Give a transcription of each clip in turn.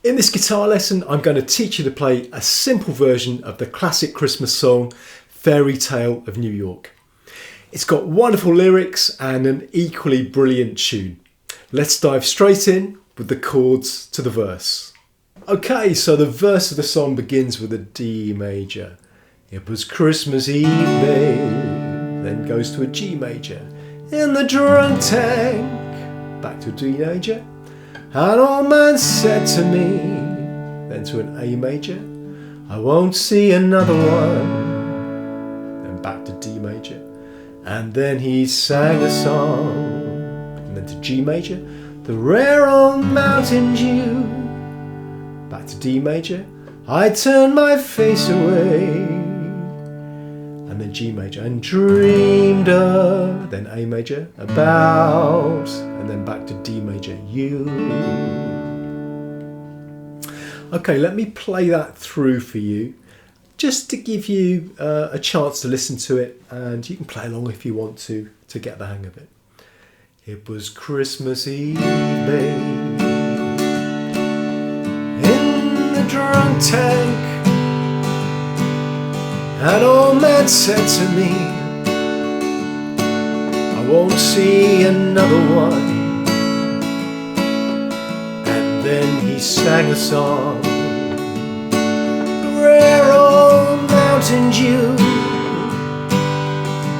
In this guitar lesson, I'm going to teach you to play a simple version of the classic Christmas song, Fairytale of New York. It's got wonderful lyrics and an equally brilliant tune. Let's dive straight in with the chords to the verse. Okay, so the verse of the song begins with a D major. It was Christmas Eve, then goes to a G major. In the drunk tank, back to a D major. An old man said to me, then to an A major, I won't see another one. Then back to D major. And then he sang a song. And then to G major, the rare old mountain dew. Back to D major, I turned my face away. And then G major, and dreamed of, then A major, about, and then back to D major, you. Okay, let me play that through for you, just to give you a chance to listen to it, and you can play along if you want to get the hang of it. It was Christmas Eve, babe, in the drunk tank. An old man said to me, I won't see another one. And then he sang a song, the rare old mountain dew.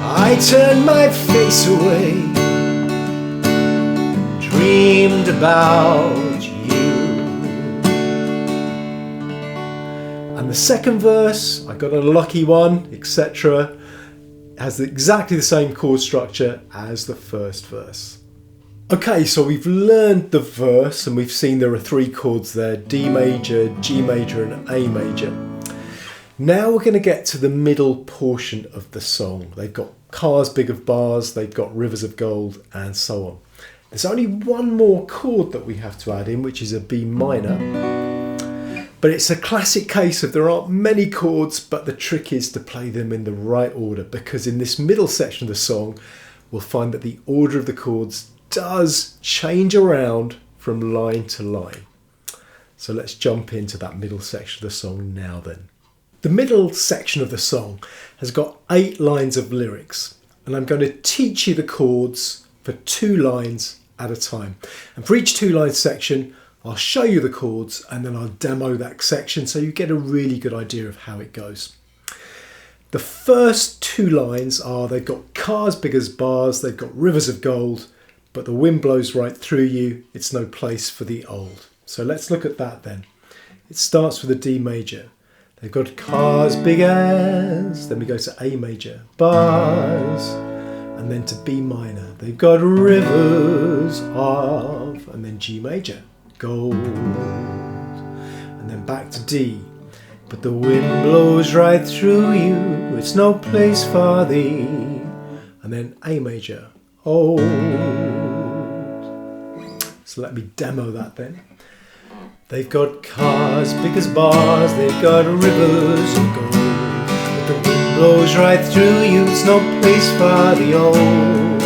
I turned my face away and dreamed about you. And the second verse, I got a lucky one, etc., has exactly the same chord structure as the first verse. Okay, so we've learned the verse and we've seen there are three chords there, D major, G major and A major. Now we're going to get to the middle portion of the song. They've got cars big of bars, they've got rivers of gold and so on. There's only one more chord that we have to add in, which is a B minor. But it's a classic case of there aren't many chords, but the trick is to play them in the right order, because in this middle section of the song, we'll find that the order of the chords does change around from line to line. So let's jump into that middle section of the song now then. The middle section of the song has got 8 lines of lyrics, and I'm going to teach you the chords for 2 lines at a time. And for each 2-line section, I'll show you the chords and then I'll demo that section so you get a really good idea of how it goes. The first 2 lines are, they've got cars big as bars, they've got rivers of gold, but the wind blows right through you, it's no place for the old. So let's look at that then. It starts with a D major. They've got cars big as, then we go to A major, bars, and then to B minor. They've got rivers of, and then G major, gold, and then back to D. But the wind blows right through you, it's no place for thee. And then A major, old. So let me demo that then. They've got cars big as bars, they've got rivers of gold, but the wind blows right through you, it's no place for the old.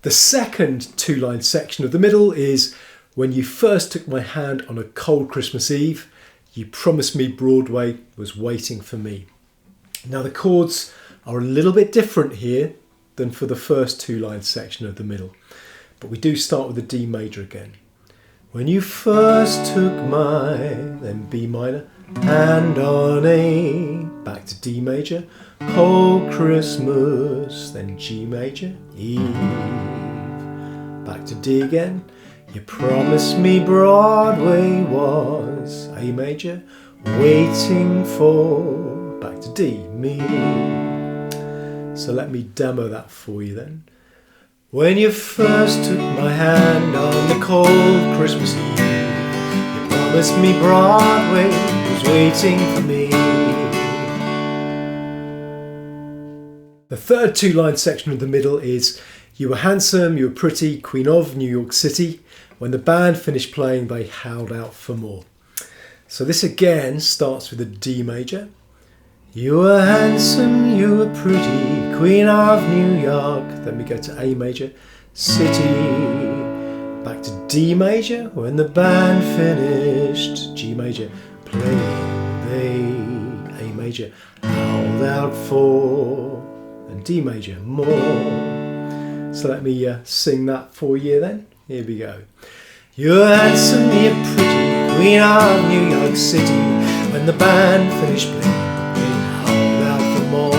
The second 2-line section of the middle is, when you first took my hand on a cold Christmas Eve, you promised me Broadway was waiting for me. Now the chords are a little bit different here than for the first 2-line section of the middle, but we do start with a D major again. When you first took my, then B minor, hand on A, back to D major, cold Christmas, then G major, E, back to D again. You promised me Broadway was, A major, waiting for, back to D, me. So let me demo that for you then. When you first took my hand on the cold Christmas Eve, you promised me Broadway was waiting for me. The third 2-line section of the middle is, you were handsome, you were pretty, Queen of New York City. When the band finished playing, they howled out for more. So this again starts with a D major. You were handsome, you were pretty, Queen of New York. Then we go to A major, city. back to D major when the band finished, G major, playing the A major, held out for, and D major, more. So let me sing that for you then. Here we go. You're handsome, you're pretty, queen of New York City, when the band finished playing, we held out for more.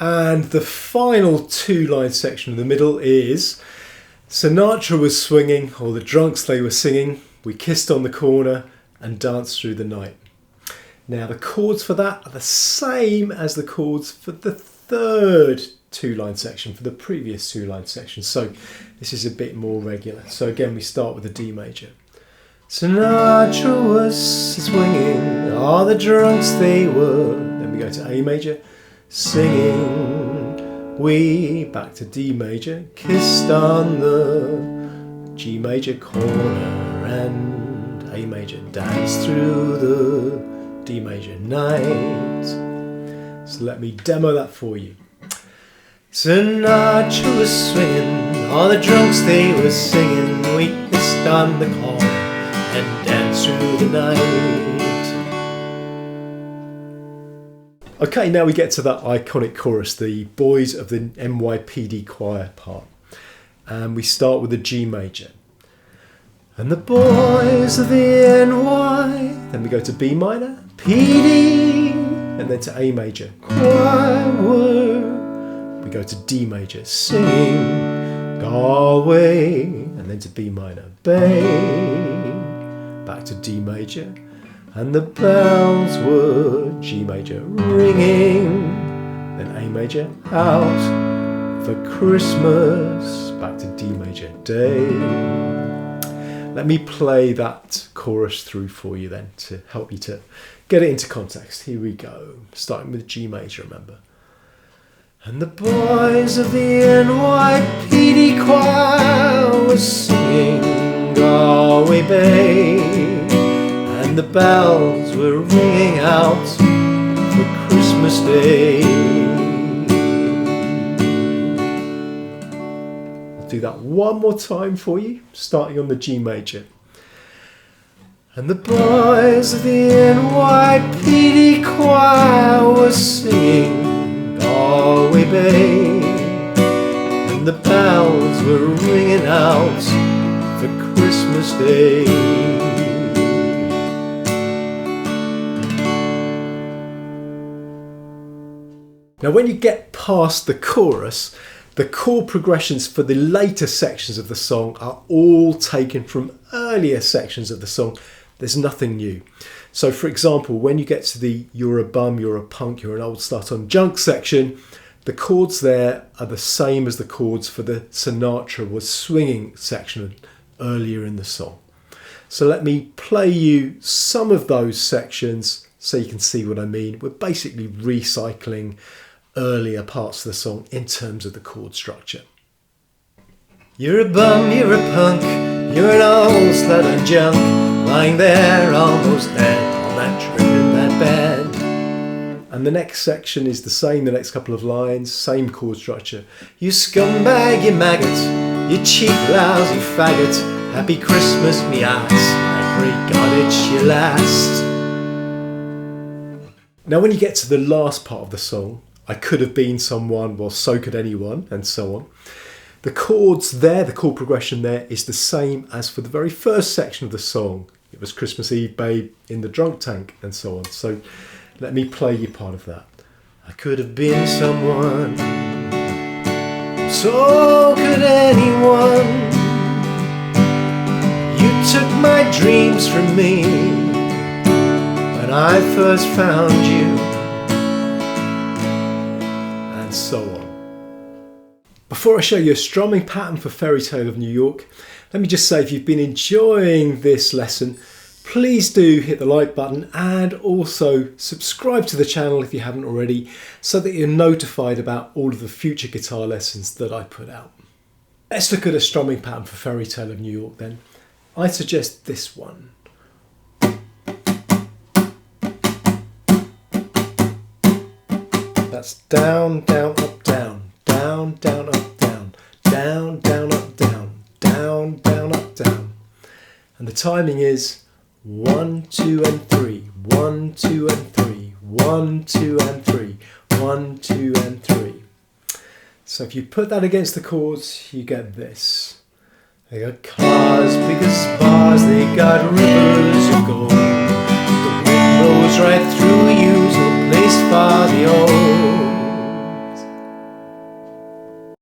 And the final two-line section in the middle is Sinatra was swinging, or the drunks they were singing, we kissed on the corner and danced through the night. Now the chords for that are the same as the chords for the third two-line section, for the previous two-line section, so this is a bit more regular. So again, we start with a D major. Sinatra was swinging, all the drunks they were. Then we go to A major, singing. We back to D major, kissed on the G major corner, and A major, danced through the D major night. So let me demo that for you. Sinatra was swinging, all the drunks they were singing, we kissed on the corner and danced through the night. Okay, now we get to that iconic chorus, the Boys of the NYPD Choir part. And we start with the G major. And the boys of the NY, then we go to B minor, PD, and then to A major, choir were. We go to D major, singing, Galway, and then to B minor, Bay, back to D major, and the bells were G major, ringing, then A major, out for Christmas, back to D major, day. Let me play that chorus through for you then to help you to get it into context. Here we go, starting with G major, remember. And the boys of the NYPD choir were singing Galway Bay, and the bells were ringing out for Christmas Day. I'll do that one more time for you, starting on the G major. And the boys of the NYPD choir were singing Galway Bay, and the bells were ringing out for Christmas Day. Now when you get past the chorus, the chord progressions for the later sections of the song are all taken from earlier sections of the song. There's nothing new. So for example, when you get to the you're a bum, you're a punk, you're an old slut on junk section, the chords there are the same as the chords for the Sinatra was swinging section earlier in the song. So let me play you some of those sections so you can see what I mean. We're basically recycling earlier parts of the song in terms of the chord structure. You're a bum, you're a punk, you're an old slut on junk, lying there almost dead on that trip in that bed. And the next section is the same, the next couple of lines, same chord structure. You scumbag, you maggot, you cheap lousy faggot, happy Christmas me ass, I pray God it's your last. Now when you get to the last part of the song, I could have been someone, well so could anyone, and so on. The chords there, the chord progression there is the same as for the very first section of the song. It was Christmas Eve, babe, in the drunk tank, and so on. So let me play you part of that. I could have been someone, so could anyone. You took my dreams from me when I first found you, and so on. Before I show you a strumming pattern for Fairytale of New York, let me just say if you've been enjoying this lesson, please do hit the like button and also subscribe to the channel if you haven't already so that you're notified about all of the future guitar lessons that I put out. Let's look at a strumming pattern for Fairytale of New York then. I suggest this one. That's down, down, up, down, down, down, up, down, down, down, down, up, down, down, down, up, down. And the timing is 1, 2 and 3, 1, 2 and 3, 1, 2 and 3, 1, 2 and 3. So if you put that against the chords, you get this. They got cars, big as bars, they got rivers of gold.